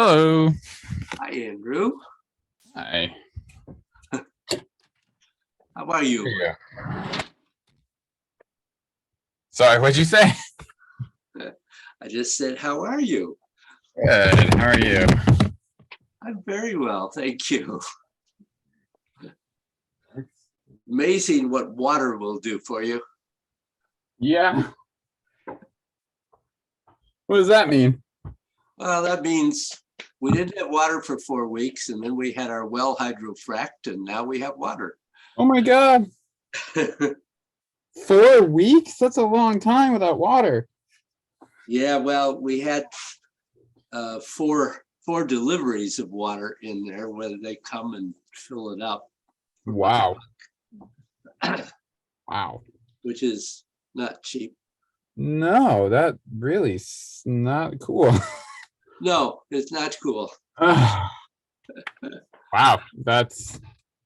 Hello. Hi, Andrew. Hi. How are you? Yeah. Sorry, what'd you say? I just said, how are you? Good. How are you? I'm very well, thank you. Amazing what water will do for you. Yeah. What does that mean? Well, that means we didn't have water for 4 weeks, and then we had our well hydrofracked, and now we have water. Oh my God. 4 weeks? That's a long time without water. Yeah, well, we had four deliveries of water in there, whether they come and fill it up. Wow. Wow. Which is not cheap. No, that really is not cool. No, it's not cool. Wow. Well,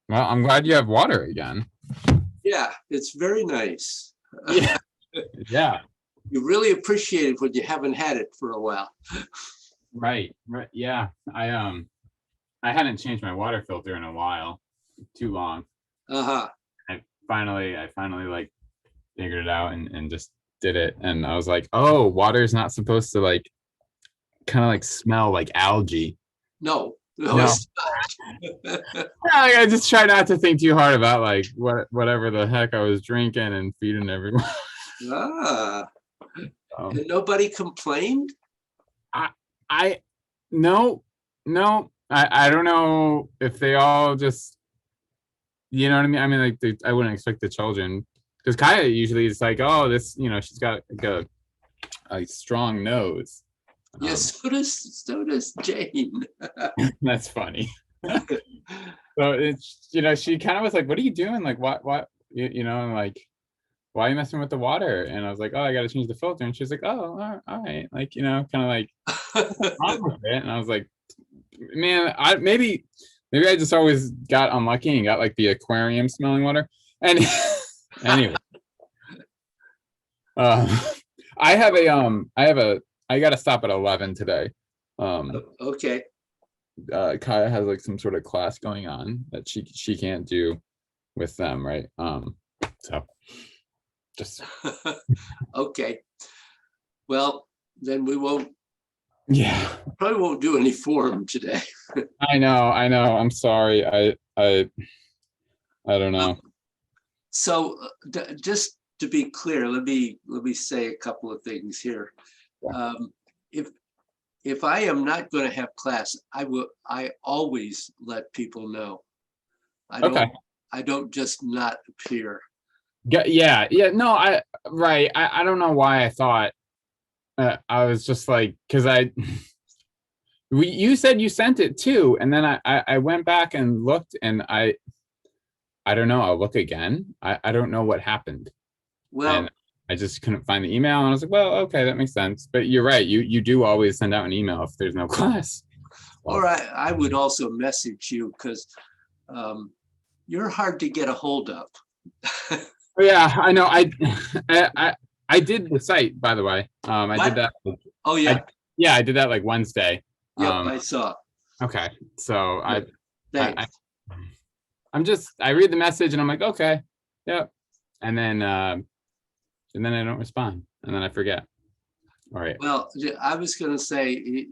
I'm glad you have water again. Yeah, it's very nice. Yeah. Yeah. You really appreciate it when you haven't had it for a while. Right. Yeah. I hadn't changed my water filter in a while. Too long. Uh-huh. I finally like figured it out and just did it. And I was like, oh, water is not supposed to like kind of like smell like algae. No. It's not. I just try not to think too hard about like whatever the heck I was drinking and feeding everyone. And nobody complained? I no. I don't know if they all just, you know what I mean? I mean, like I wouldn't expect the children, because Kaya usually is like, oh, this, she's got like a strong nose. Yes, so does Jane. That's funny. So it's, she kind of was like, what are you doing? Like, what, and like, why are you messing with the water? And I was like, oh, I got to change the filter. And she's like, oh, all right. Like, kind of like, wrong with it. And I was like, man, maybe I just always got unlucky and got like the aquarium smelling water. And anyway, I got to stop at 11 today. Okay. Kaya has like some sort of class going on that she can't do with them, right? So just okay. Well, then we won't. Yeah. Probably won't do any forum today. I know. I'm sorry. I don't know. So just to be clear, let me say a couple of things here. If I am not going to have class, I always let people know. I don't just not appear. Yeah. No, I don't know why I thought, I was just like, because you said you sent it too, and then I went back and looked, and I don't know. I'll look again. I don't know what happened. Well, and I just couldn't find the email, and I was like, well, okay, that makes sense. But you're right. You do always send out an email if there's no class. Or I would also message you, because you're hard to get a hold of. Yeah, I know. I did the site, by the way. I did that. Oh yeah. I did that like Wednesday. Yep, I saw. Okay, so Thanks. I read the message and I'm like, okay, yep, and then I don't respond, and then I forget. All right. Well, I was going to say,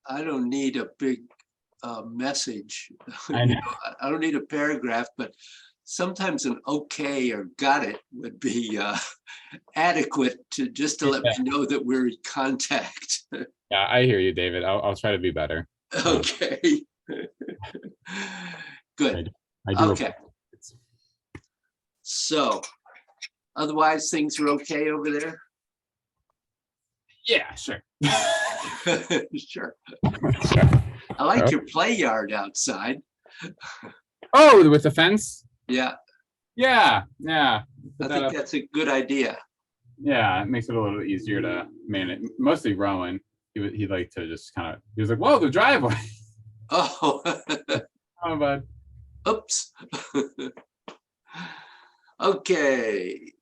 I don't need a big message. I don't need a paragraph, but sometimes an okay or got it would be adequate to let me know that we're in contact. Yeah, I hear you, David. I'll try to be better. Okay. Good. I do. Okay. So, otherwise, things are okay over there? Yeah, sure. Sure. I like your play yard outside. Oh, with the fence? Yeah. Yeah. I think that's a good idea. Yeah, it makes it a little easier to manage. Mostly Rowan. He liked to just he was like, whoa, the driveway. Oh. Oh, bud. Oops. Okay.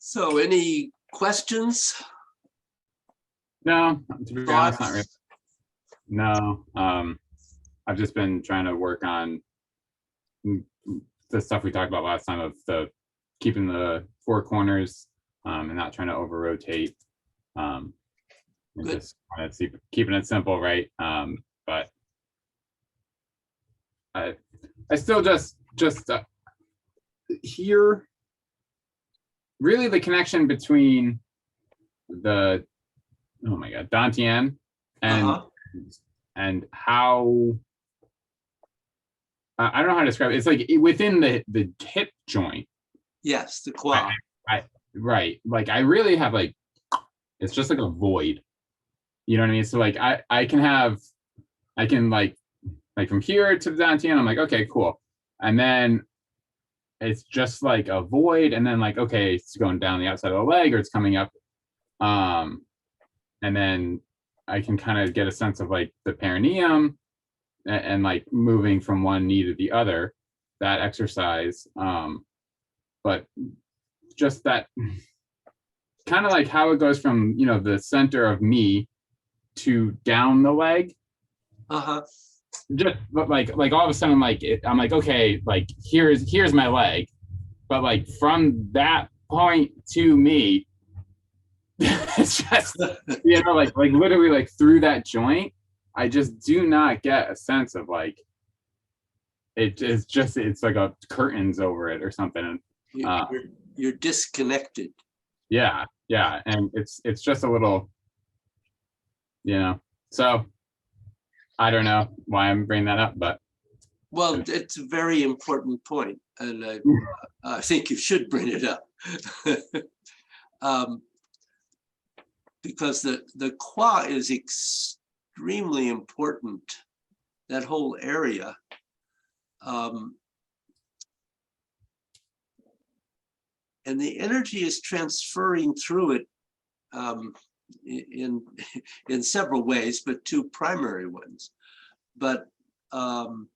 So any questions? No, to be honest, not really. Thoughts? No, I've just been trying to work on the stuff we talked about last time of the keeping the four corners and not trying to over rotate. And Good. just kind of keeping it simple, right? But I still just hear really the connection between the, oh my God, Dantian and and how I don't know how to describe it. It's like within the hip joint. Yes, the quad. Right. Like I really have like, it's just like a void. You know what I mean? So like I can like from here to the Dantian, I'm like, okay, cool. And then it's just like a void, and then like, okay, it's going down the outside of the leg or it's coming up. And then I can kind of get a sense of like the perineum and like moving from one knee to the other, that exercise. But just that kind of like how it goes from, you know, the center of me to down the leg. Just like all of a sudden, like I'm like, okay, like here's my leg, but like from that point to me, it's just, you know, like literally like through that joint, I just do not get a sense of like it's just, it's like a curtains over it or something. You're disconnected. Yeah, and it's just a little, you know. So I don't know why I'm bringing that up, but well, it's a very important point, and I think you should bring it up. Because the qua is extremely important, that whole area. And the energy is transferring through it in several ways, but two primary ones. But do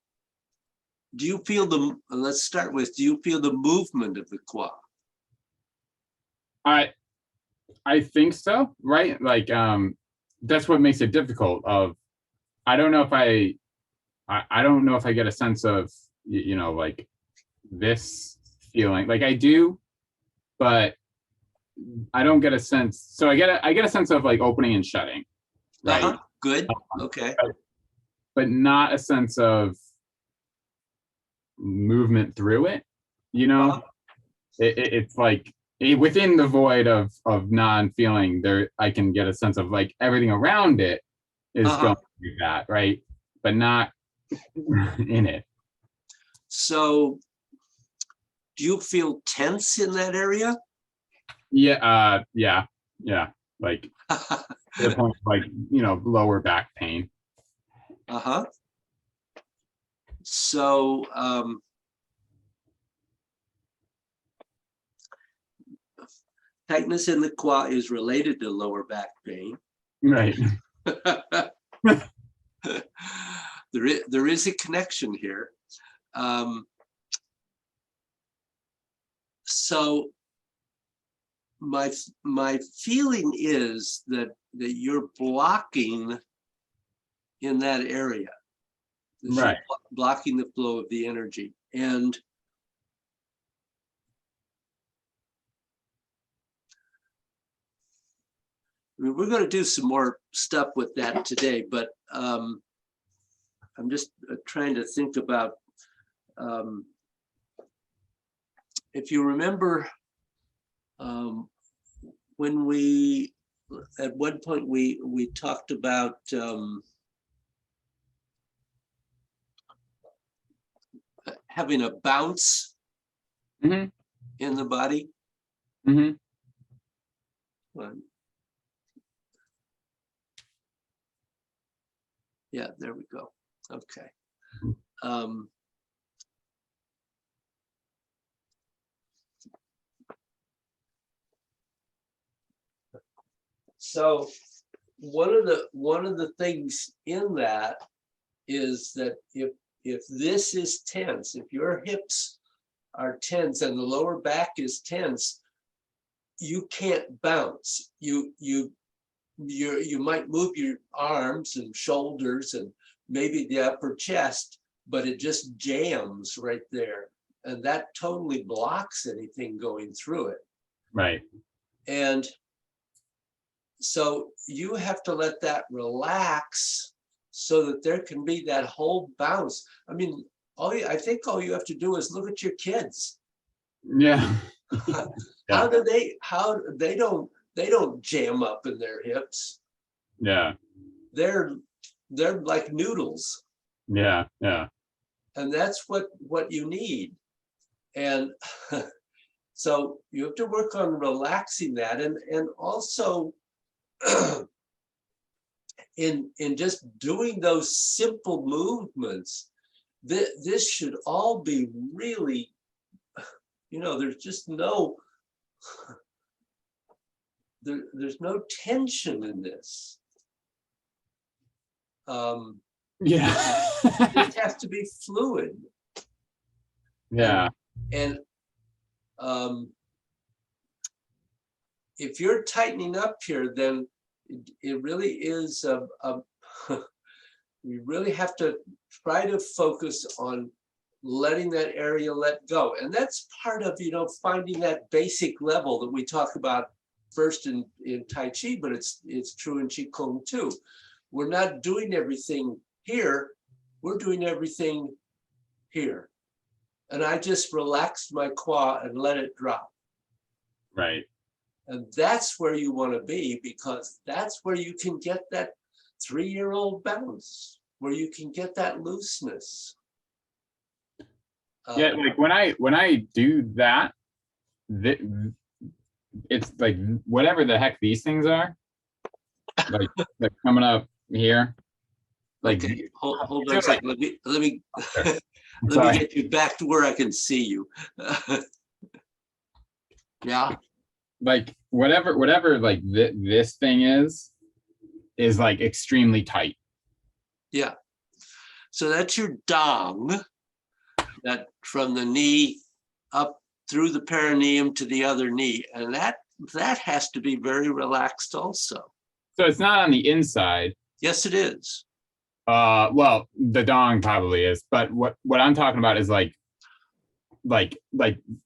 you feel let's start with, do you feel the movement of the qua? I think so, right? Like that's what makes it difficult. I don't know if I don't know if I get a sense of, you know, like this feeling. Like I do, but I don't get a sense. So I get a sense of like opening and shutting, right? Good. Okay. But not a sense of movement through it. You know, it's like within the void of non-feeling there, I can get a sense of like everything around it is going through that, right? But not in it. So do you feel tense in that area? Yeah, like to the point of like, you know, lower back pain. So tightness in the qua is related to lower back pain. Right. There is a connection here. So my feeling is that you're blocking in that area. Right. Blocking the flow of the energy. And I mean, we're going to do some more stuff with that today, but I'm just trying to think about, if you remember, when we, at one point we talked about having a bounce in the body. Yeah, there we go. Okay. So one of the things in that is that if this is tense, if your hips are tense and the lower back is tense, you can't bounce. You might move your arms and shoulders and maybe the upper chest, but it just jams right there. And that totally blocks anything going through it. Right. And so you have to let that relax so that there can be that whole bounce. I mean, I think all you have to do is look at your kids. Yeah. How they don't jam up in their hips. Yeah. They're like noodles. Yeah. Yeah. And that's what you need. And so you have to work on relaxing that, and also in just doing those simple movements. This should all be really, there's just there's no tension in this. Yeah. It has to be fluid. Yeah. And if you're tightening up here, then it really is you really have to try to focus on letting that area let go. And that's part of, finding that basic level that we talk about first in Tai Chi, but it's true in Qigong too. We're not doing everything here, we're doing everything here. And I just relaxed my qua and let it drop. Right. And that's where you want to be, because that's where you can get that 3-year-old bounce, where you can get that looseness. Yeah, like when I do that, it's like whatever the heck these things are, like they're coming up here. Like, okay, hold on a second. Let me get you back to where I can see you. Yeah. Like whatever like this thing is like extremely tight. Yeah. So that's your dong, that from the knee up through the perineum to the other knee. And that has to be very relaxed also. So it's not on the inside. Yes, it is. Well, the dong probably is, but what I'm talking about is like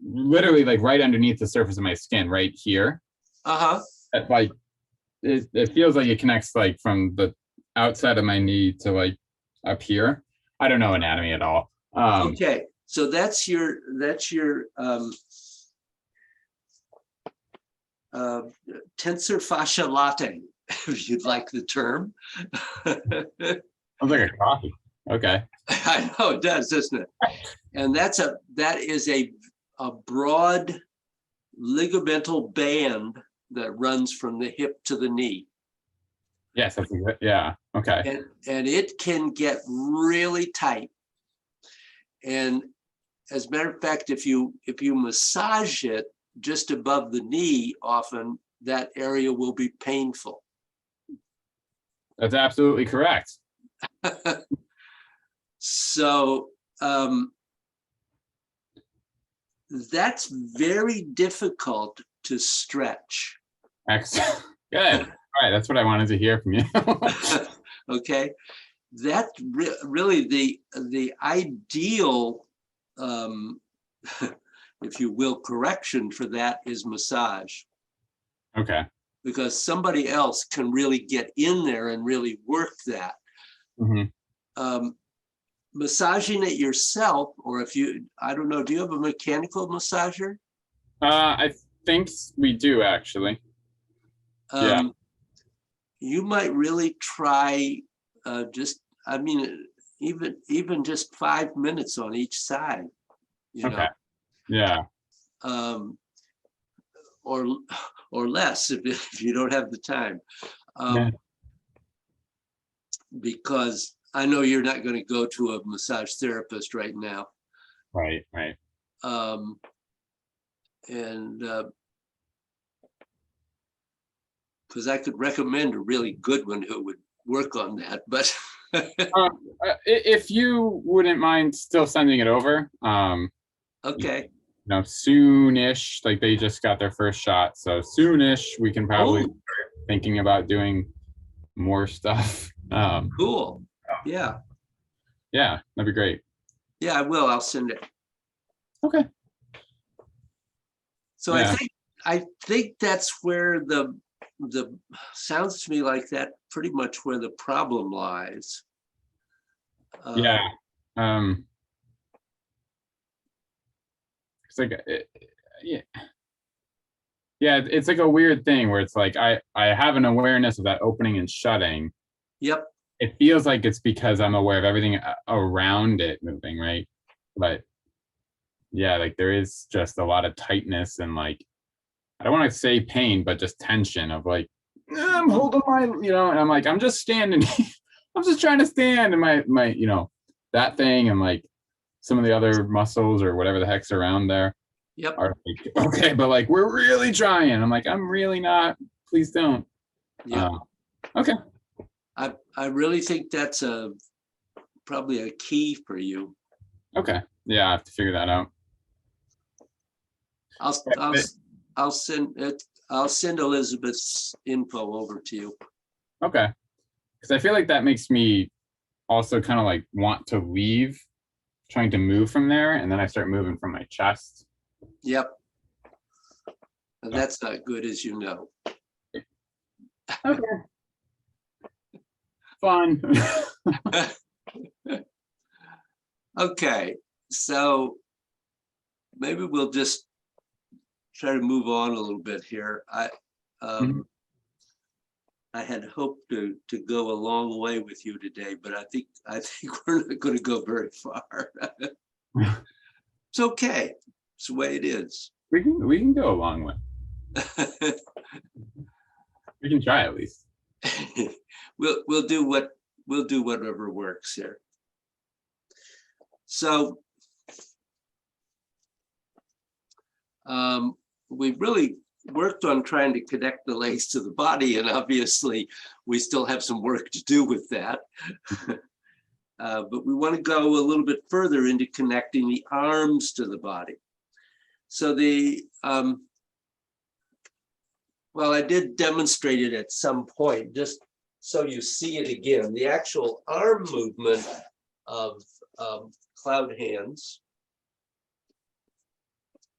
literally like right underneath the surface of my skin, right here. Like it feels like it connects like from the outside of my knee to like up here. I don't know anatomy at all. Okay, so that's your tensor fascia latae, if you'd like the term. Sounds like a coffee. Okay. I know it does, doesn't it? And that is a broad ligamental band that runs from the hip to the knee. Yes, that's good. Yeah. Okay. And it can get really tight. And as a matter of fact, if you massage it just above the knee, often that area will be painful. That's absolutely correct. So that's very difficult to stretch. Excellent. Good. All right, that's what I wanted to hear from you. Okay, that's really the ideal, if you will, correction for that is massage. Okay. Because somebody else can really get in there and really work that. Mm-hmm. Massaging it yourself, or I don't know, do you have a mechanical massager? I think we do actually. Yeah. You might really try even just 5 minutes on each side. Okay. Yeah. Or less if you don't have the time. Yeah. Because I know you're not going to go to a massage therapist right now. Right. And because I could recommend a really good one who would work on that, but if you wouldn't mind still sending it over. Okay. know, soonish, like they just got their first shot. So soonish, we can probably Oh, start thinking about doing more stuff. cool. Yeah, Yeah, that'd be great. yeah, I will. I'll send it. Okay. So Yeah. I think that's where the sounds to me like that pretty much where the problem lies. Yeah. It's like, yeah. Yeah, it's like a weird thing where it's like I have an awareness of that opening and shutting. Yep. It feels like it's because I'm aware of everything around it moving, right? But yeah, like there is just a lot of tightness and like I don't want to say pain, but just tension of like I'm holding my, and I'm like I'm just standing. I'm just trying to stand, and my that thing and like some of the other muscles or whatever the heck's around there Yep. are like, okay, but like we're really trying. I'm like I'm really not. Please don't. Yep. Okay. I really think that's probably a key for you. Okay. Yeah, I have to figure that out. I'll send Elizabeth's info over to you. Okay. Because I feel like that makes me also kind of like want to leave, trying to move from there, and then I start moving from my chest. Yep. And that's not good, as you know. Okay. Fun. Okay, so maybe we'll just try to move on a little bit here. I had hoped to go a long way with you today, but I think we're not going to go very far. It's okay. It's the way it is. We can go a long way. We can try at least. We'll do whatever works here. So we've really worked on trying to connect the legs to the body, and obviously we still have some work to do with that. But we want to go a little bit further into connecting the arms to the body. So well, I did demonstrate it at some point, just so you see it again. The actual arm movement of cloud hands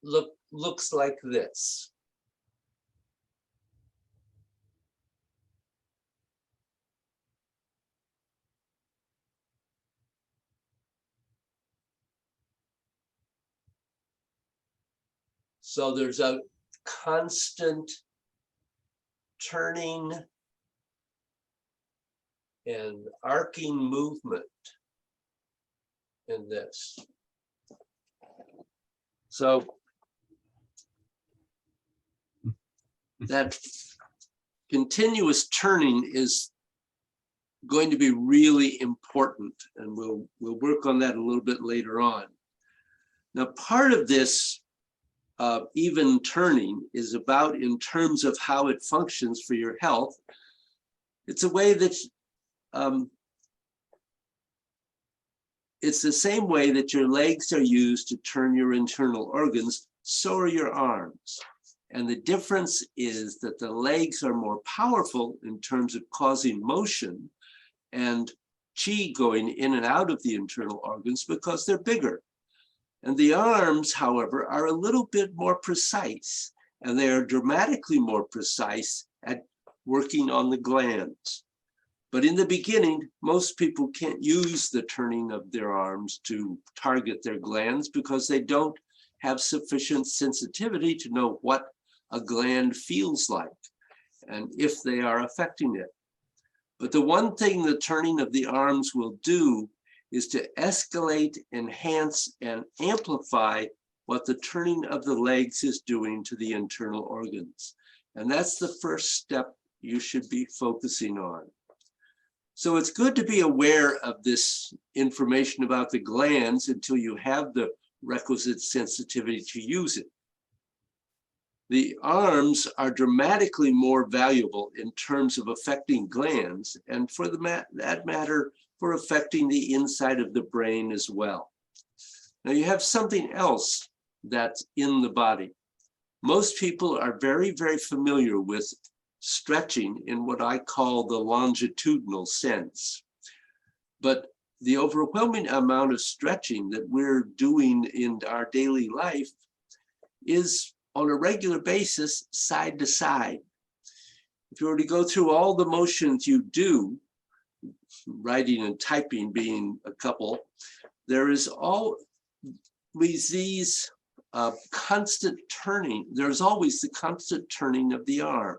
looks like this. So there's a constant turning and arcing movement in this. So that continuous turning is going to be really important, and we'll work on that a little bit later on. Now, part of this even turning is about in terms of how it functions for your health. It's a way that it's the same way that your legs are used to turn your internal organs, so are your arms. And the difference is that the legs are more powerful in terms of causing motion and chi going in and out of the internal organs because they're bigger. And the arms, however, are a little bit more precise, and they are dramatically more precise at working on the glands. But in the beginning, most people can't use the turning of their arms to target their glands because they don't have sufficient sensitivity to know what a gland feels like and if they are affecting it. But the one thing the turning of the arms will do is to escalate, enhance, and amplify what the turning of the legs is doing to the internal organs. And that's the first step you should be focusing on. So it's good to be aware of this information about the glands until you have the requisite sensitivity to use it. The arms are dramatically more valuable in terms of affecting glands, and for that matter, for affecting the inside of the brain as well. Now you have something else that's in the body. Most people are very, very familiar with stretching in what I call the longitudinal sense. But the overwhelming amount of stretching that we're doing in our daily life is on a regular basis, side to side. If you were to go through all the motions you do, writing and typing being a couple, there is always these constant turning. There's always the constant turning of the arm.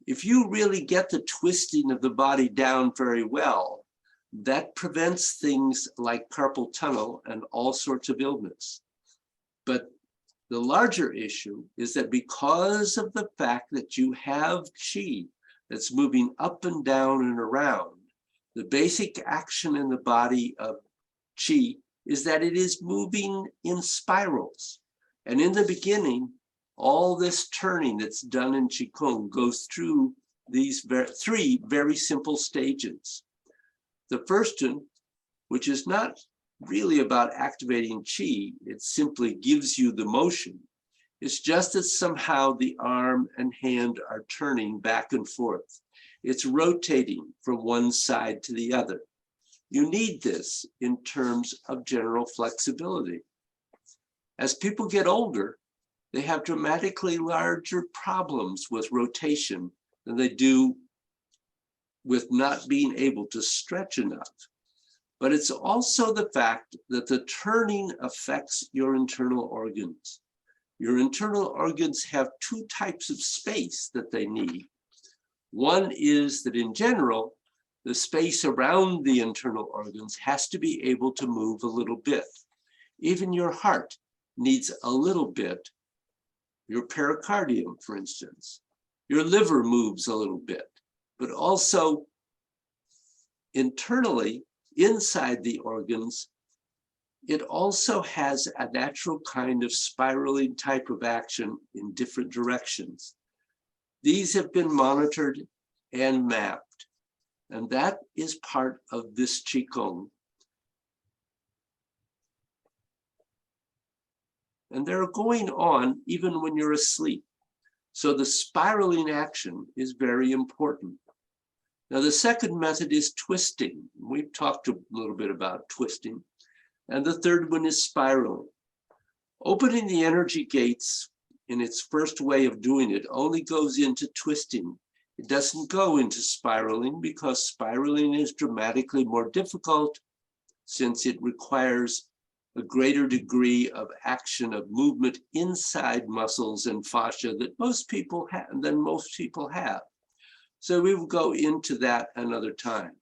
If you really get the twisting of the body down very well, that prevents things like carpal tunnel and all sorts of illness. But the larger issue is that because of the fact that you have qi that's moving up and down and around, the basic action in the body of qi is that it is moving in spirals. And in the beginning, all this turning that's done in Qigong goes through these three very simple stages. The first one, which is not really about activating qi, it simply gives you the motion. It's just that somehow the arm and hand are turning back and forth. It's rotating from one side to the other. You need this in terms of general flexibility. As people get older, they have dramatically larger problems with rotation than they do with not being able to stretch enough. But it's also the fact that the turning affects your internal organs. Your internal organs have two types of space that they need. One is that in general, the space around the internal organs has to be able to move a little bit. Even your heart needs a little bit. Your pericardium, for instance. Your liver moves a little bit, but also internally, inside the organs, it also has a natural kind of spiraling type of action in different directions. These have been monitored and mapped, and that is part of this Qigong. And they're going on even when you're asleep. So the spiraling action is very important. Now, the second method is twisting. We've talked a little bit about twisting. And the third one is spiraling. Opening the energy gates in its first way of doing it only goes into twisting. It doesn't go into spiraling because spiraling is dramatically more difficult since it requires a greater degree of action of movement inside muscles and fascia that most people have. So we will go into that another time.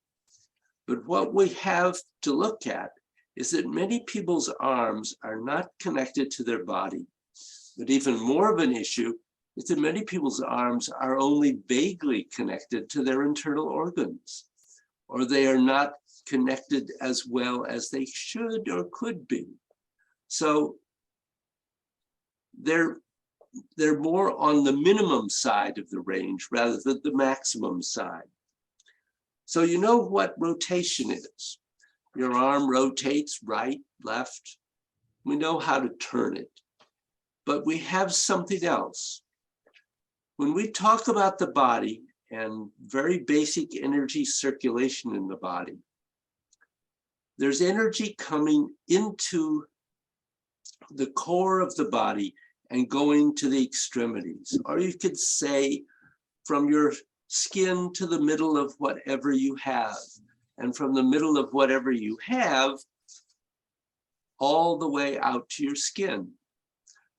But what we have to look at is that many people's arms are not connected to their body. But even more of an issue is that many people's arms are only vaguely connected to their internal organs, or they are not connected as well as they should or could be. So they're more on the minimum side of the range rather than the maximum side. So you know what rotation is. Your arm rotates right, left. We know how to turn it, but we have something else. When we talk about the body and very basic energy circulation in the body, there's energy coming into the core of the body and going to the extremities, or you could say from your skin to the middle of whatever you have, and from the middle of whatever you have, all the way out to your skin.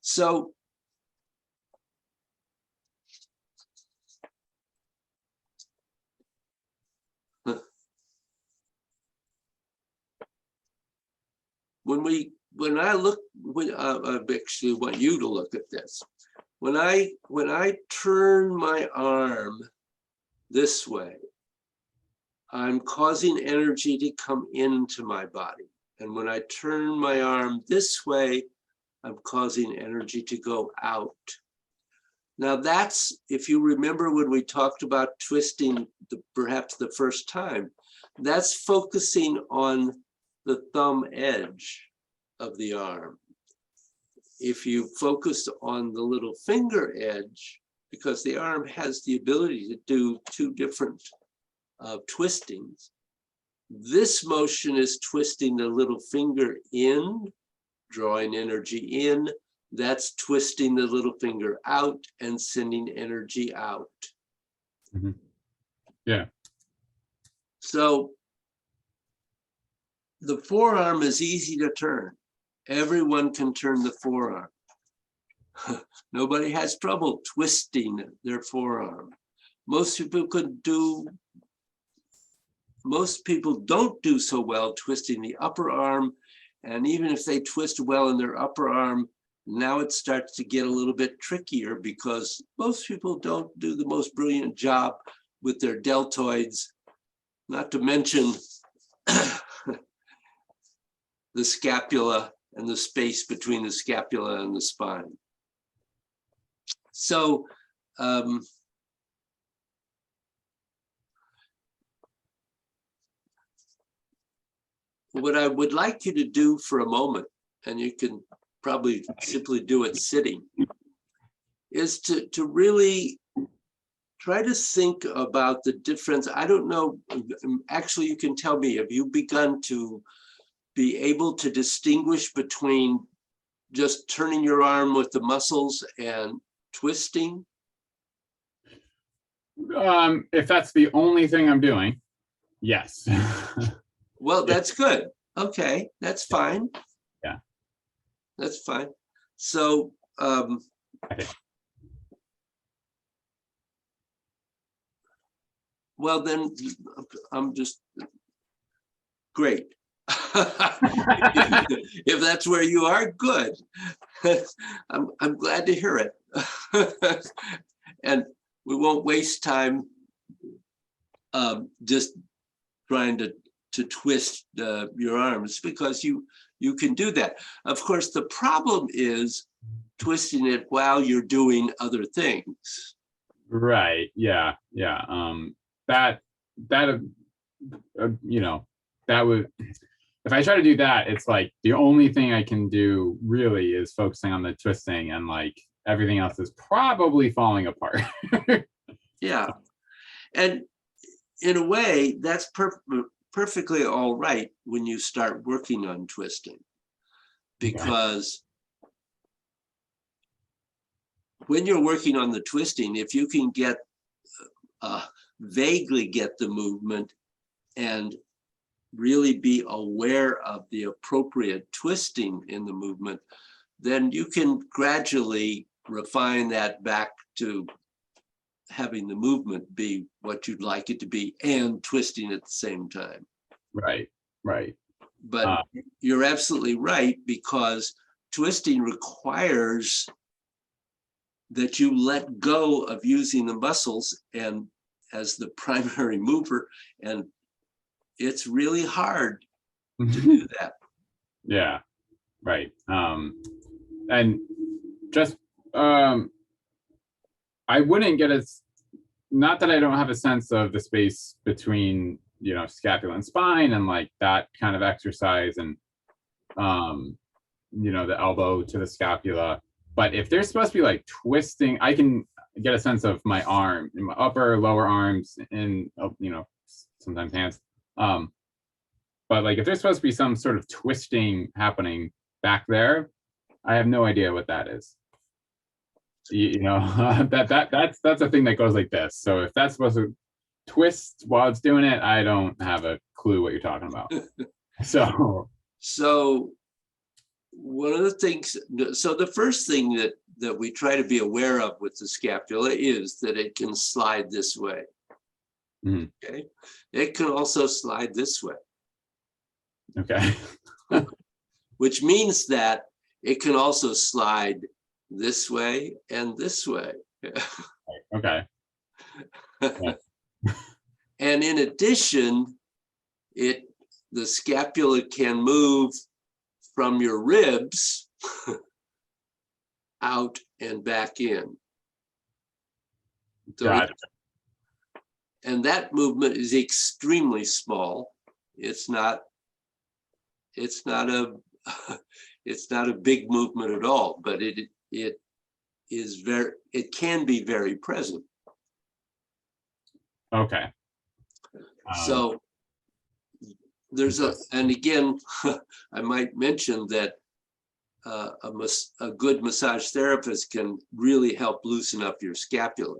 So I actually want you to look at this. When I turn my arm this way, I'm causing energy to come into my body. And when I turn my arm this way, I'm causing energy to go out. Now that's, if you remember when we talked about twisting perhaps the first time, that's focusing on the thumb edge of the arm. if you focus on the little finger edge, because the arm has the ability to do two different twistings, this motion is twisting the little finger in, drawing energy in. That's twisting the little finger out and sending energy out. Mm-hmm. Yeah. So the forearm is easy to turn. Everyone can turn the forearm. Nobody has trouble twisting their forearm. Most people don't do so well twisting the upper arm. And even if they twist well in their upper arm, now it starts to get a little bit trickier because most people don't do the most brilliant job with their deltoids, not to mention the scapula and the space between the scapula and the spine. So what I would like you to do for a moment, and you can probably simply do it sitting, is to really try to think about the difference. I don't know, actually you can tell me, have you begun to be able to distinguish between just turning your arm with the muscles and twisting? If that's the only thing I'm doing, yes. Well, that's good. Okay, that's fine. Yeah. That's fine. So, well, then I'm just great. If that's where you are, good. I'm glad to hear it. And we won't waste time just trying to twist your arms, because you can do that. Of course, the problem is twisting it while you're doing other things. Right. Yeah. Yeah. That you know, that would, if I try to do that, it's like the only thing I can do really is focusing on the twisting, and like everything else is probably falling apart. Yeah. And in a way, that's perfectly all right when you start working on twisting, because when you're working on the twisting, if you can get vaguely get the movement and really be aware of the appropriate twisting in the movement, then you can gradually refine that back to having the movement be what you'd like it to be and twisting at the same time. Right, right. But you're absolutely right, because twisting requires that you let go of using the muscles and as the primary mover, and it's really hard to do that. Yeah, right. And just I wouldn't get as, not that I don't have a sense of the space between, you know, scapula and spine and like that kind of exercise, and you know, the elbow to the scapula. But if there's supposed to be like twisting, I can get a sense of my arm, in my upper, lower arms, and you know, sometimes hands. But like if there's supposed to be some sort of twisting happening back there, I have no idea what that is. You know, that's a thing that goes like this. So if that's supposed to twist while it's doing it, I don't have a clue what you're talking about. So one of the things, so the first thing that we try to be aware of with the scapula is that it can slide this way. Mm-hmm. Okay, it can also slide this way. Okay. Which means that it can also slide this way and this way. Okay. Yeah. And in addition, the scapula can move from your ribs out and back in. So and that movement is extremely small. It's not it's not a big movement at all, but it can be very present. Okay. So there's and again, I might mention that a good massage therapist can really help loosen up your scapula.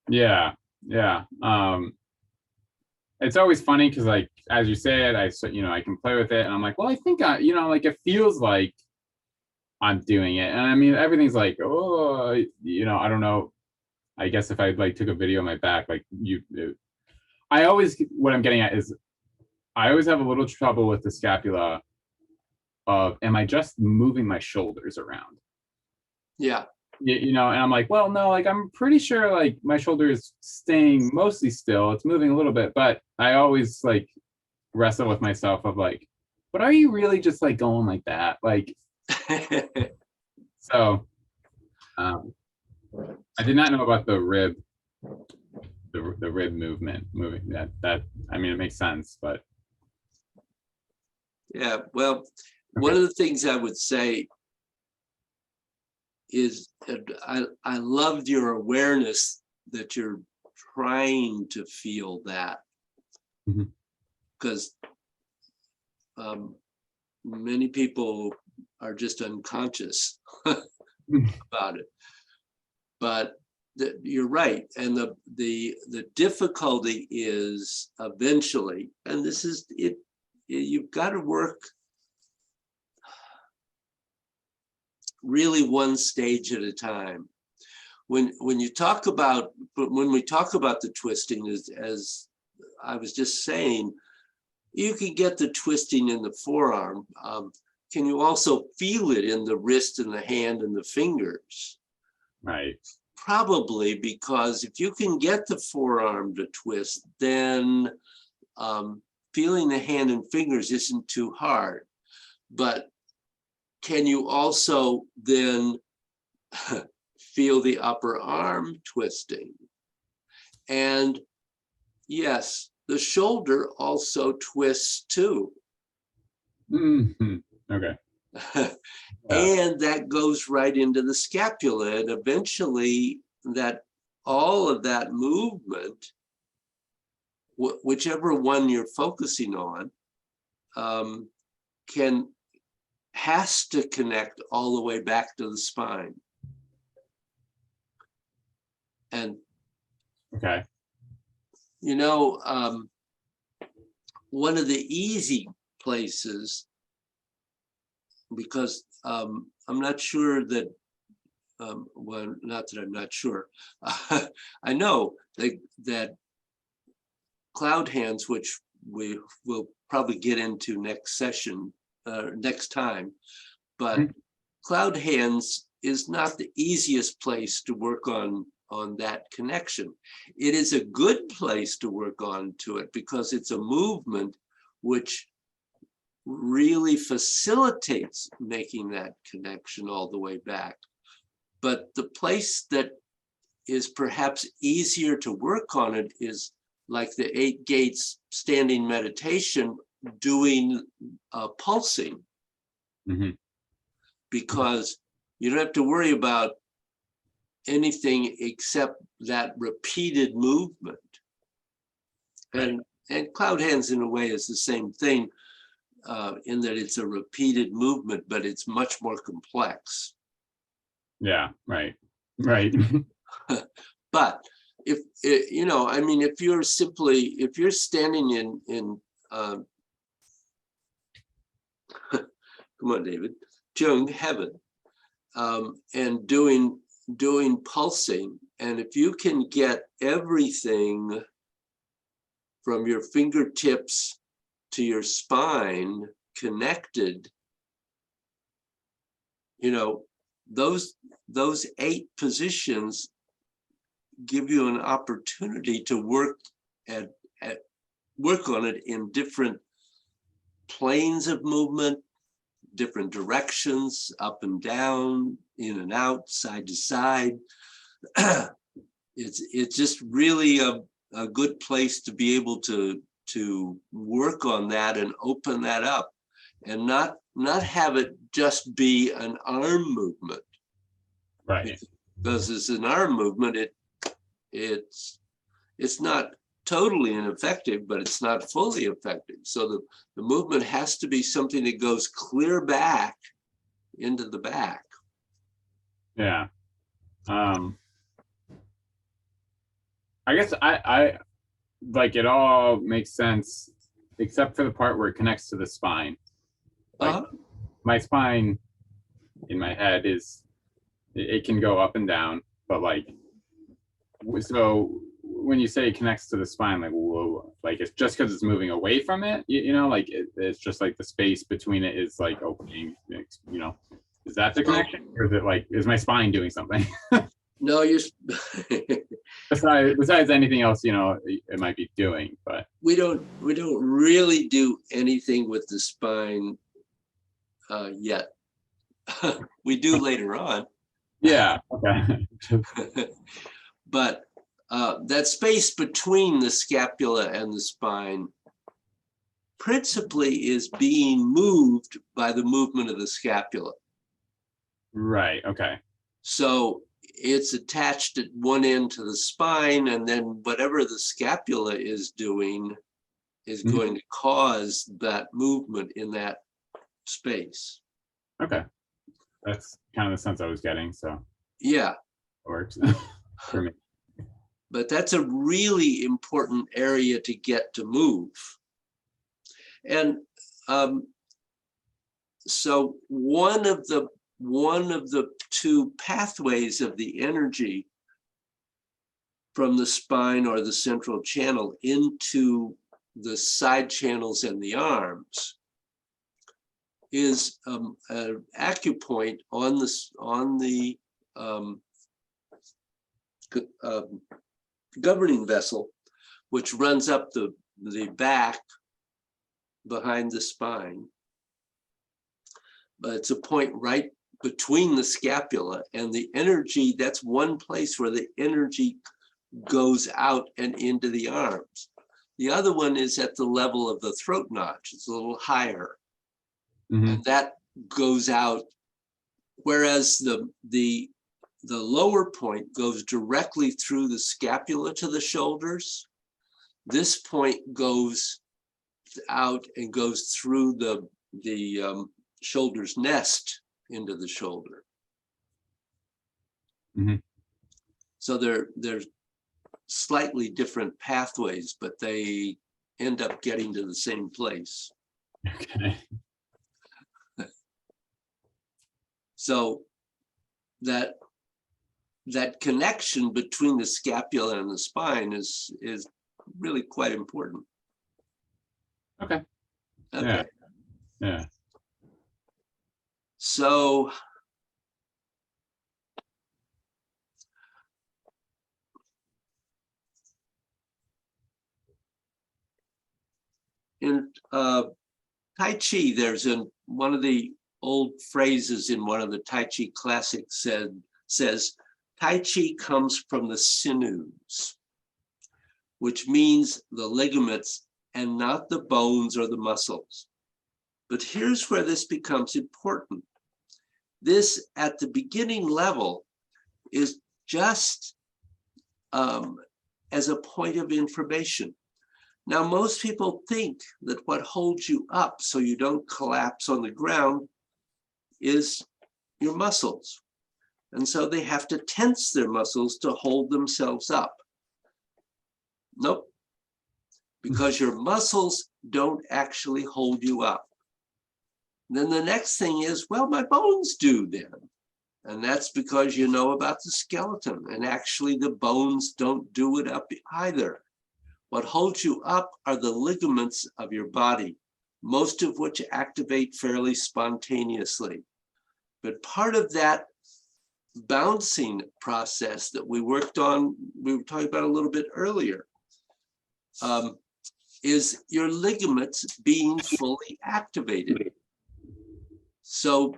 Yeah. It's always funny because, like, as you said, I can play with it, and I'm like, well, I think like, it feels like I'm doing it, and I mean, everything's like, oh, I don't know. I guess if I like took a video of my back, like what I'm getting at is, I always have a little trouble with the scapula of, am I just moving my shoulders around? Yeah. And I'm like, well, no, like, I'm pretty sure like my shoulder is staying mostly still. It's moving a little bit, but I always like wrestle with myself of like, but are you really just like going like that? Like, so I did not know about the rib, the rib moving that. I mean, it makes sense, but yeah, well, okay. One of the things I would say is I loved your awareness that you're trying to feel that, because many people are just unconscious about it. But you're right, and the difficulty is eventually, and this is it. You've got to work really one stage at a time. When we talk about the twisting, as I was just saying, you can get the twisting in the forearm. Can you also feel it in the wrist and the hand and the fingers? Right. Probably, because if you can get the forearm to twist, then feeling the hand and fingers isn't too hard. But can you also then feel the upper arm twisting? And yes, the shoulder also twists too. Okay. And that goes right into the scapula, and eventually all of that movement, whichever one you're focusing on, has to connect all the way back to the spine. And okay, one of the easy places, because I'm not sure that, well, not that I'm not sure. I know that cloud hands, which we will probably get into next session, next time, but cloud hands is not the easiest place to work on that connection. It is a good place to work on to it because it's a movement which really facilitates making that connection all the way back. But the place that is perhaps easier to work on it is like the 8 gates standing meditation, doing pulsing, because you don't have to worry about anything except that repeated movement. Right. And cloud hands in a way is the same thing, in that it's a repeated movement, but it's much more complex. Yeah, right. But if I mean, if you're standing in come on, David, Jung heaven, and doing pulsing, and if you can get everything from your fingertips to your spine connected, those 8 positions give you an opportunity to work on it in different planes of movement, different directions, up and down, in and out, side to side. It's just really a good place to be able to work on that and open that up. and not have it just be an arm movement. Right. Because it's an arm movement, it's not totally ineffective, but it's not fully effective. So the movement has to be something that goes clear back into the back. Yeah. I guess I like it all makes sense except for the part where it connects to the spine. Like my spine in my head is, it can go up and down, but like, so when you say it connects to the spine, like, whoa, like it's just because it's moving away from it, you know, like it's just like the space between it is like opening, you know, is that the connection, or is it like, is my spine doing something? No, you're besides anything else, you know, it might be doing, but we don't really do anything with the spine yet. We do later on. Yeah. Okay. But that space between the scapula and the spine principally is being moved by the movement of the scapula. Right. Okay. So it's attached at one end to the spine, and then whatever the scapula is doing is going to cause that movement in that space. Okay. That's kind of the sense I was getting. So yeah, it works for me. But that's a really important area to get to move. And so one of the two pathways of the energy from the spine or the central channel into the side channels and the arms is an acupoint on the governing vessel, which runs up the back behind the spine. But it's a point right between the scapula and the energy. That's one place where the energy goes out and into the arms. The other one is at the level of the throat notch. It's a little higher. And that goes out, whereas the lower point goes directly through the scapula to the shoulders. This point goes out and goes through the shoulder's nest into the shoulder. So they're slightly different pathways, but they end up getting to the same place. Okay. So that connection between the scapula and the spine is really quite important. Okay. Okay. Yeah. So in Tai Chi, there's one of the old phrases in one of the Tai Chi classics says, Tai Chi comes from the sinews, which means the ligaments and not the bones or the muscles. But here's where this becomes important. This, at the beginning level, is just as a point of information. Now, most people think that what holds you up so you don't collapse on the ground is your muscles. And so they have to tense their muscles to hold themselves up. Nope, because your muscles don't actually hold you up. Then the next thing is, well, my bones do then. And that's because you know about the skeleton, and actually the bones don't do it up either. What holds you up are the ligaments of your body, most of which activate fairly spontaneously. But part of that bouncing process that we worked on, we were talking about a little bit earlier, is your ligaments being fully activated. So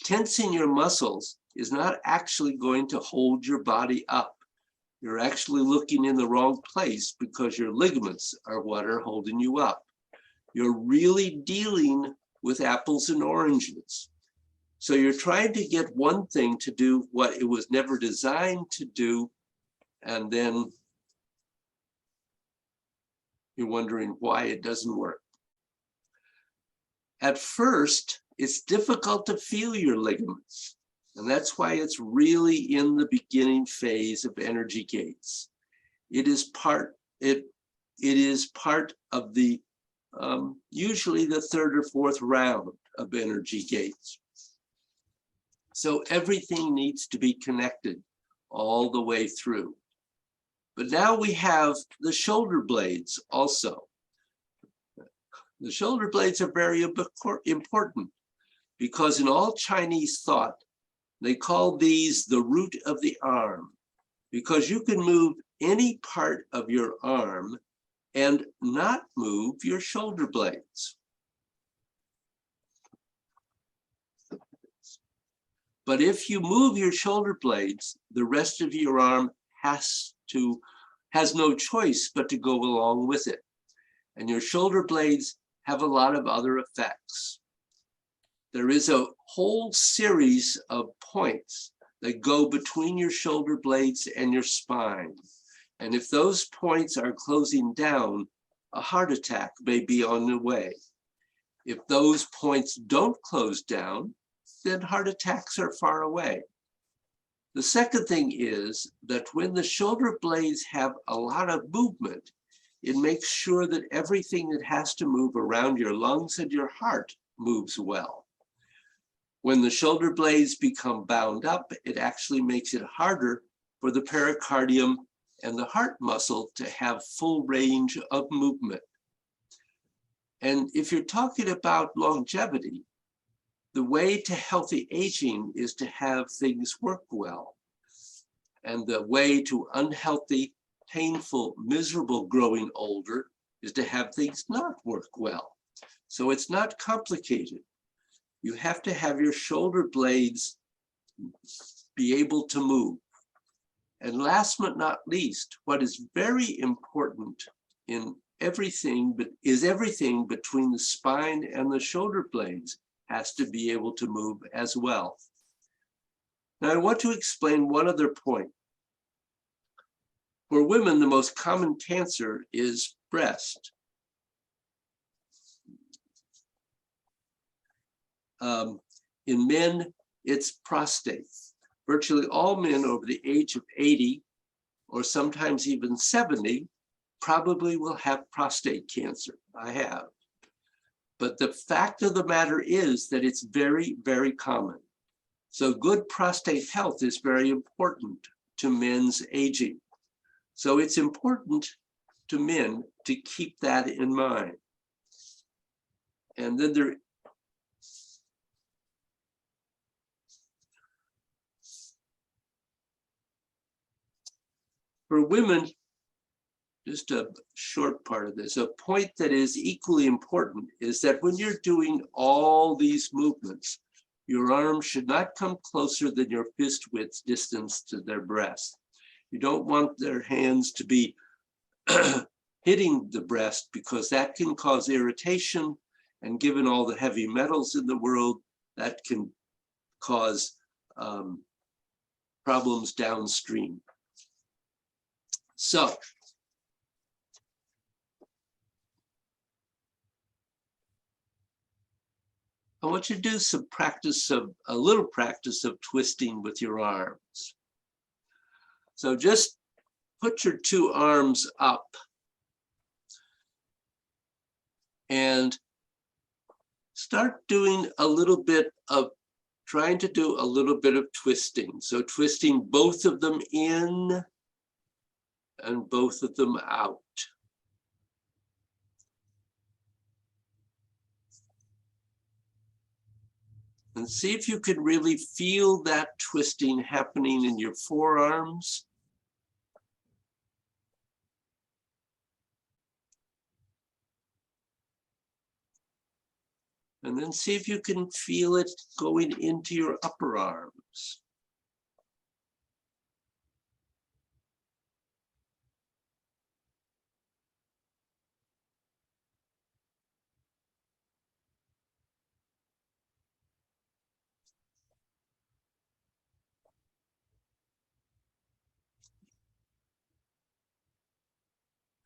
tensing your muscles is not actually going to hold your body up. You're actually looking in the wrong place because your ligaments are what are holding you up. you're really dealing with apples and oranges. So you're trying to get one thing to do what it was never designed to do, and then you're wondering why it doesn't work. At first, it's difficult to feel your ligaments. And that's why it's really in the beginning phase of energy gates. It is part of the usually the third or fourth round of energy gates. So everything needs to be connected all the way through. But now we have the shoulder blades also. The shoulder blades are very important because in all Chinese thought, they call these the root of the arm, because you can move any part of your arm and not move your shoulder blades. But if you move your shoulder blades, the rest of your arm has no choice but to go along with it. And your shoulder blades have a lot of other effects. There is a whole series of points that go between your shoulder blades and your spine. And if those points are closing down, a heart attack may be on the way. If those points don't close down, then heart attacks are far away. The second thing is that when the shoulder blades have a lot of movement, it makes sure that everything that has to move around your lungs and your heart moves well. When the shoulder blades become bound up, it actually makes it harder for the pericardium and the heart muscle to have full range of movement. And if you're talking about longevity, the way to healthy aging is to have things work well. And the way to unhealthy, painful, miserable growing older is to have things not work well. So it's not complicated. You have to have your shoulder blades be able to move. And last but not least, what is very important in everything, but is everything between the spine and the shoulder blades has to be able to move as well. Now I want to explain one other point. For women, the most common cancer is breast. In men, it's prostate. Virtually all men over the age of 80, or sometimes even 70, probably will have prostate cancer. I have. But the fact of the matter is that it's very, very common. So good prostate health is very important to men's aging. So it's important to men to keep that in mind. And then for women, just a short part of this, a point that is equally important is that when you're doing all these movements, your arm should not come closer than your fist width distance to their breast. You don't want their hands to be hitting the breast because that can cause irritation, and given all the heavy metals in the world, that can cause problems downstream. So, I want you to do some practice of, a little practice of twisting with your arms. So just put your two arms up and start doing a little bit of, trying to do a little bit of twisting. So twisting both of them in and both of them out. And see if you can really feel that twisting happening in your forearms. And then see if you can feel it going into your upper arms.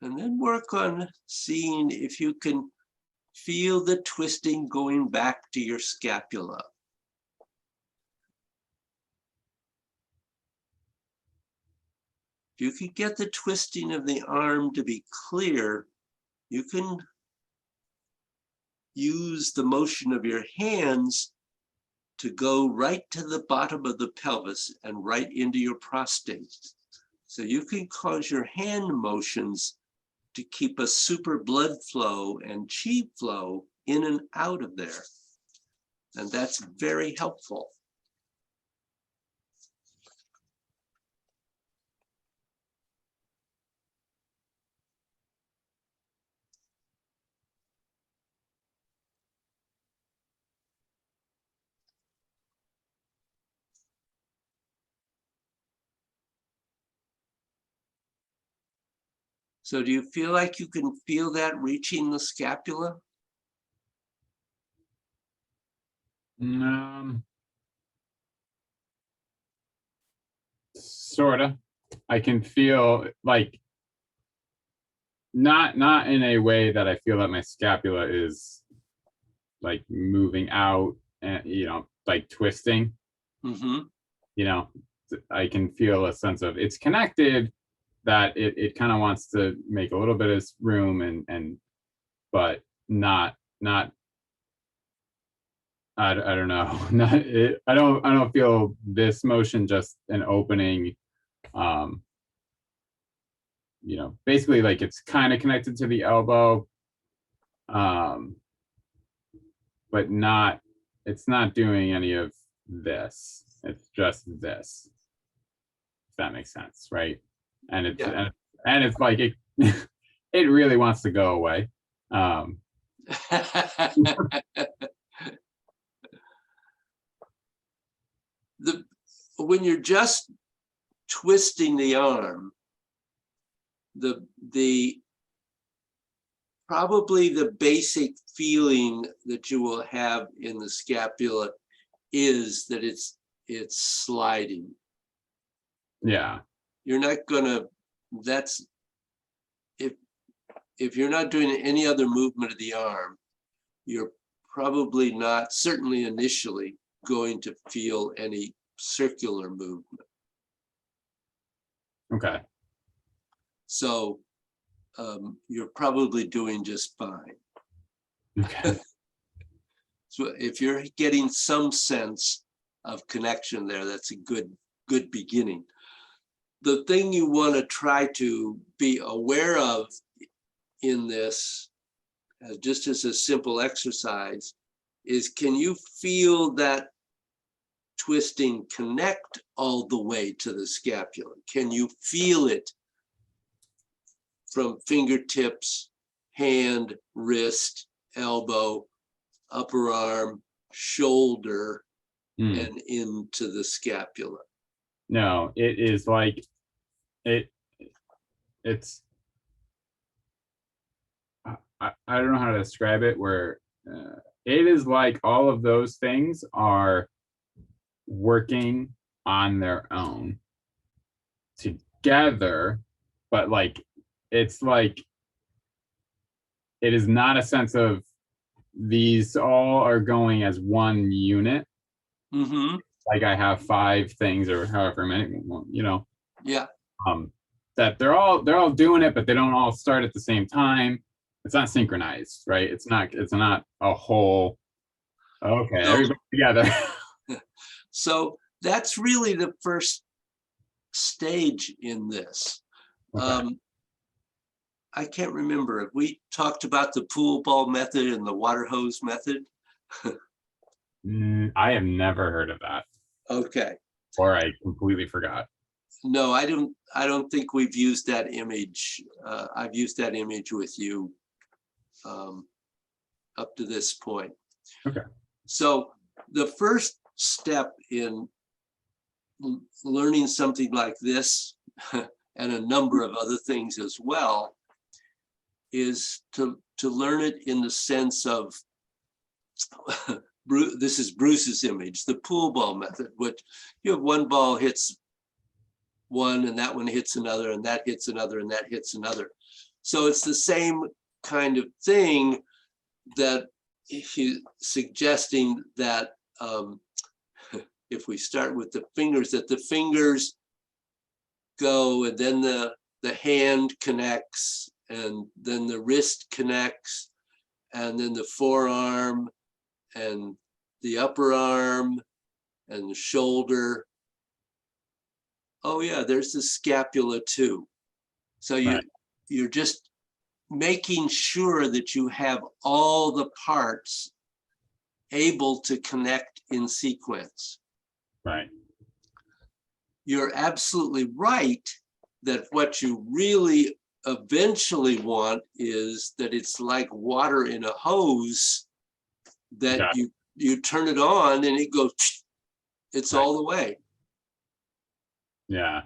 And then work on seeing if you can feel the twisting going back to your scapula. If you could get the twisting of the arm to be clear, you can use the motion of your hands to go right to the bottom of the pelvis and right into your prostate. So you can cause your hand motions to keep a super blood flow and chi flow in and out of there. And that's very helpful. So do you feel like you can feel that reaching the scapula? Sorta. I can feel like not in a way that I feel that my scapula is like moving out and like twisting. I can feel a sense of it's connected, that it kind of wants to make a little bit of room and but not I don't know. Not it, I don't feel this motion just an opening. Basically like it's kind of connected to the elbow, but it's not doing any of this. It's just this. If that makes sense, right? And it's and it's like it it really wants to go away. When you're just twisting the arm, probably the basic feeling that you will have in the scapula is that it's sliding. Yeah. You're not gonna, if you're not doing any other movement of the arm, you're probably not, certainly initially, going to feel any circular movement. Okay. So you're probably doing just fine. Okay. So if you're getting some sense of connection there, that's a good beginning. The thing you want to try to be aware of in this, just as a simple exercise, is can you feel that twisting connect all the way to the scapula? Can you feel it from fingertips, hand, wrist, elbow, upper arm, shoulder, and into the scapula? No, it is like it's I don't know how to describe it, where it is like all of those things are working on their own together, but like it's like it is not a sense of these all are going as one unit. Like I have 5 things or however many, Yeah. That they're all doing it, but they don't all start at the same time. It's not synchronized, right? It's not a whole, okay, No. everybody together. So that's really the first stage in this. Okay. I can't remember if we talked about the pool ball method and the water hose method. I have never heard of that. Okay. Or I completely forgot. No, I don't think we've used that image. I've used that image with you up to this point. Okay. So the first step in learning something like this and a number of other things as well is to learn it in the sense of this is Bruce's image, the pool ball method, which you have one ball hits one and that one hits another and that hits another and that hits another. So it's the same kind of thing that he's suggesting that if we start with the fingers, that the fingers go and then the hand connects and then the wrist connects and then the forearm and the upper arm and the shoulder. Oh yeah, there's the scapula too. So you're just making sure that you have all the parts able to connect in sequence. Right. You're absolutely right that what you really eventually want is that it's like water in a hose, that you turn it on and it goes, it's all the way. Yeah.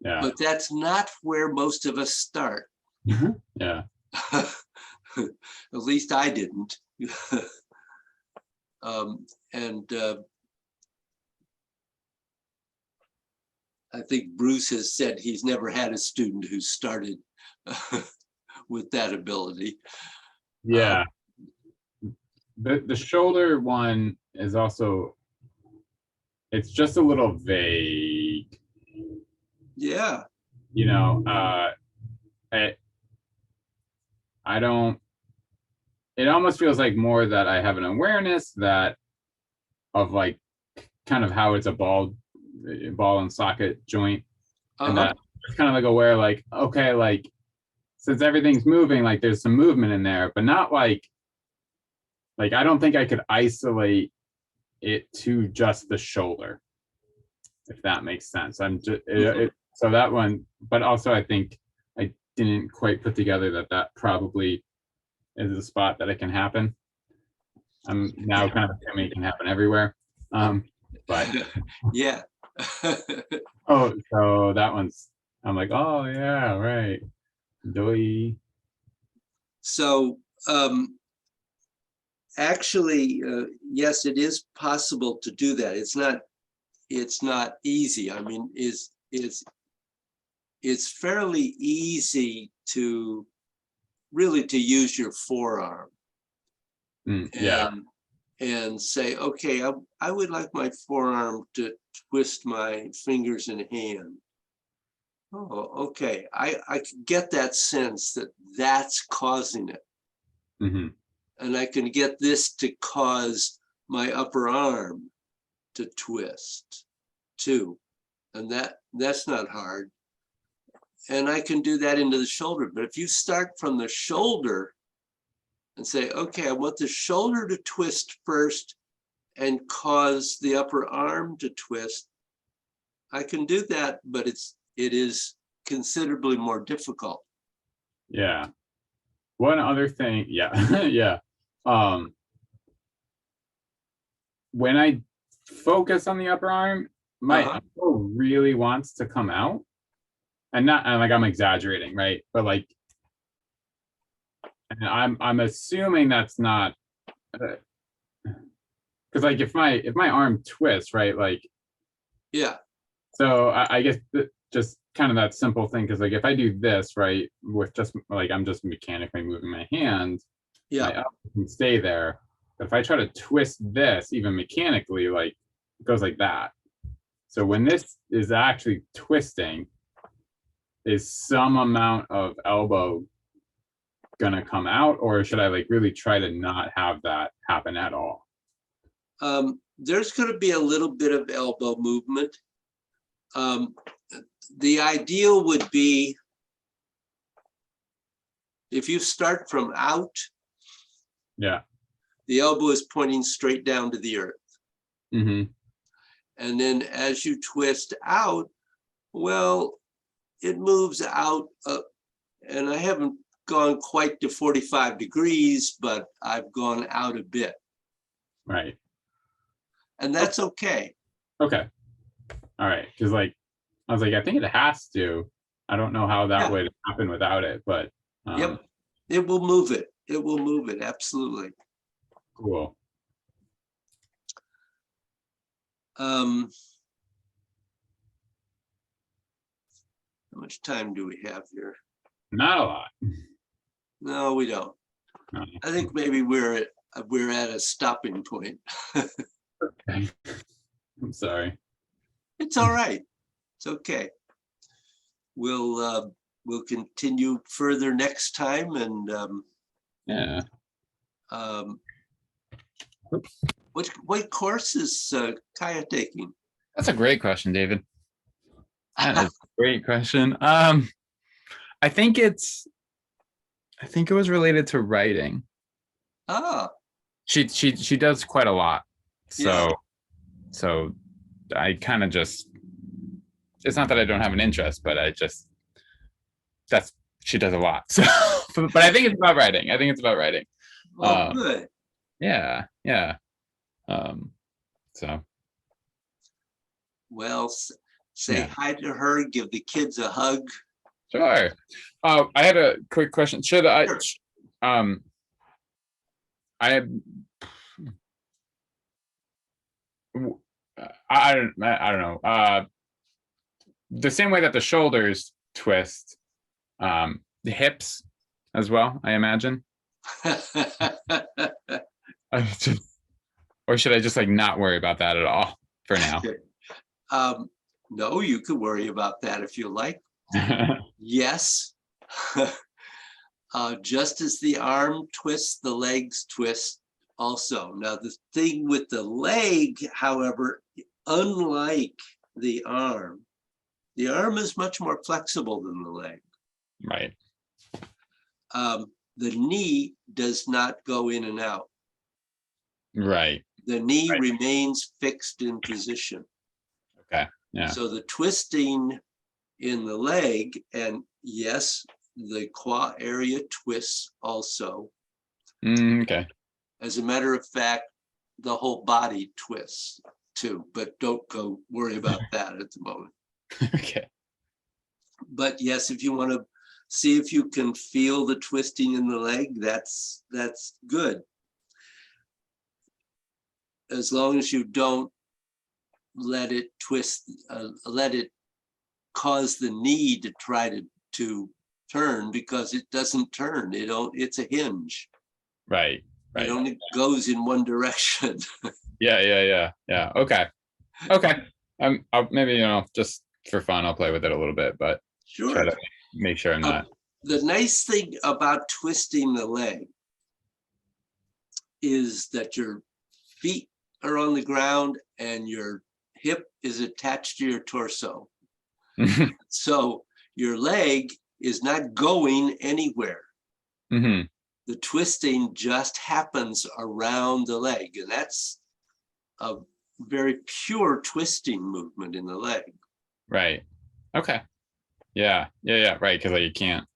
Yeah. But that's not where most of us start. Yeah. At least I didn't. I think Bruce has said he's never had a student who started with that ability. Yeah. The shoulder one is also, it's just a little vague. Yeah. You know, I don't, it almost feels like more that I have an awareness that of like kind of how it's a ball and socket joint. And that it's kind of like aware, like, okay, like since everything's moving, like there's some movement in there, but not like I don't think I could isolate it to just the shoulder, if that makes sense. I'm just so that one, but also I think I didn't quite put together that probably is a spot that it can happen. I'm now kind of assuming it can happen everywhere. But yeah. oh, so that one's, I'm like, oh yeah, right. Doi. So actually, yes, it is possible to do that. It's not easy. I mean, it's fairly easy to really to use your forearm and say, okay, I would like my forearm to twist my fingers and hand. Oh, okay. I can get that sense that that's causing it. Mm-hmm. And I can get this to cause my upper arm to twist too. And that's not hard. And I can do that into the shoulder. But if you start from the shoulder and say, okay, I want the shoulder to twist first and cause the upper arm to twist, I can do that, but it is considerably more difficult. Yeah. One other thing, yeah, yeah. When I focus on the upper arm, my elbow really wants to come out. And not, and like I'm exaggerating, right? But like, and I'm assuming that's not, because like if my arm twists, right? Like, yeah. So I guess just kind of that simple thing, because like if I do this right with just like I'm just mechanically moving my hand, my elbow can stay there. But if I try to twist this even mechanically, like it goes like that. So when this is actually twisting, is some amount of elbow gonna come out, or should I like really try to not have that happen at all? There's going to be a little bit of elbow movement. The ideal would be if you start from out, yeah, the elbow is pointing straight down to the earth. Mm-hmm. And then as you twist out, well, it moves out, and I haven't gone quite to 45 degrees, but I've gone out a bit. Right. And that's okay. Okay. All right. Because like, I was like, I think it has to. I don't know how that would happen without it, but. Yep. It will move it. It will move it. Absolutely. Cool. How much time do we have here? Not a lot. No, we don't. No. I think maybe we're at a stopping point. Okay. I'm sorry. It's all right. It's okay. We'll continue further next time, and Yeah. what course is Kaya taking? That's a great question, David. That is a great question. I think it was related to writing. Ah, She does quite a lot. yeah. So I kind of just, it's not that I don't have an interest, but she does a lot. So, but I think it's about writing. Oh, good. Yeah. So. Well, say Yeah. hi to her, give the kids a hug. Sure. I had a quick question. Should I, Sure. I don't know. The same way that the shoulders twist, the hips as well, I imagine. Or should I just like not worry about that at all for now? No, you could worry about that if you like. Yes. Just as the arm twists, the legs twist also. Now, the thing with the leg, however, unlike the arm is much more flexible than the leg. Right. The knee does not go in and out. Right. The knee remains fixed in position. Okay. Yeah. So the twisting in the leg, and yes, the quad area twists also. Okay. As a matter of fact, the whole body twists too, but don't go worry about that at the moment. Okay. But yes, if you want to see if you can feel the twisting in the leg, that's good. As long as you don't let it twist, let it cause the knee to try to turn, because it doesn't turn. It's a hinge. Right. It only goes in one direction. Yeah. Okay. I'll maybe, just for fun, I'll play with it a little bit, but Sure. try to make sure I'm not. The nice thing about twisting the leg is that your feet are on the ground and your hip is attached to your torso. So your leg is not going anywhere. Mm-hmm. The twisting just happens around the leg, and that's a very pure twisting movement in the leg. Right. Okay. Yeah. Right. Because you can't.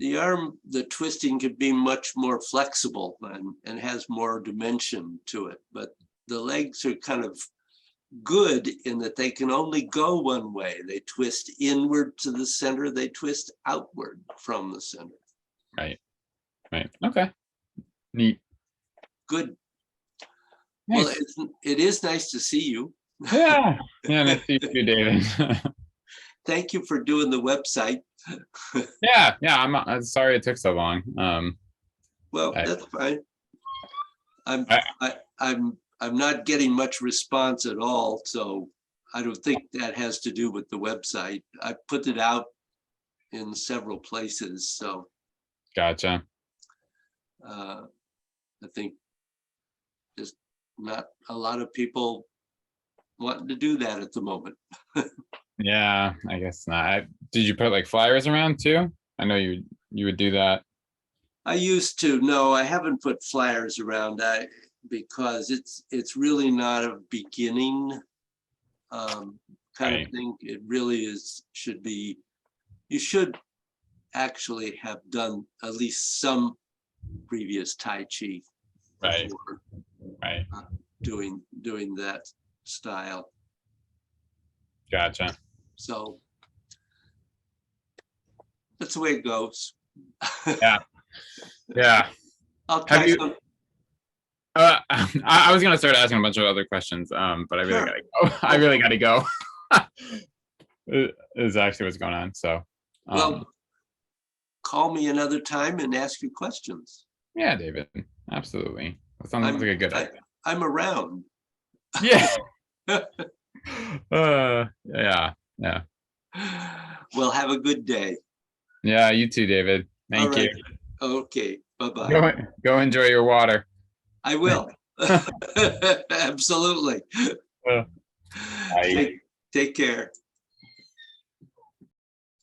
The arm, the twisting could be much more flexible and has more dimension to it, but the legs are kind of good in that they can only go one way. They twist inward to the center, they twist outward from the center. Right. Okay. Neat. Good. Nice. Well, it is nice to see you. Yeah. Nice to see you, David. Thank you for doing the website. Yeah. I'm sorry it took so long. Well, that's fine. I'm not getting much response at all, so I don't think that has to do with the website. I put it out in several places, so. Gotcha. I think just not a lot of people wanting to do that at the moment. Yeah, I guess not. Did you put like flyers around too? I know you would do that. I used to. No, I haven't put flyers around. Because it's really not a beginning kind of thing. It really should be. You should actually have done at least some previous Tai Chi. Right. Doing that style. Gotcha. So that's the way it goes. Yeah. I'll try some. I was gonna start asking a bunch of other questions, but I really gotta go. I really gotta go. Is actually what's going on. So, well, call me another time and ask your questions. Yeah, David, absolutely. That sounds I'm, like a good I, idea. I'm around. Yeah. Yeah, yeah. Well, have a good day. Yeah, you too, David. All Thank you. right. Okay. Bye-bye. Go enjoy your water. I will. Absolutely. Bye. Take care.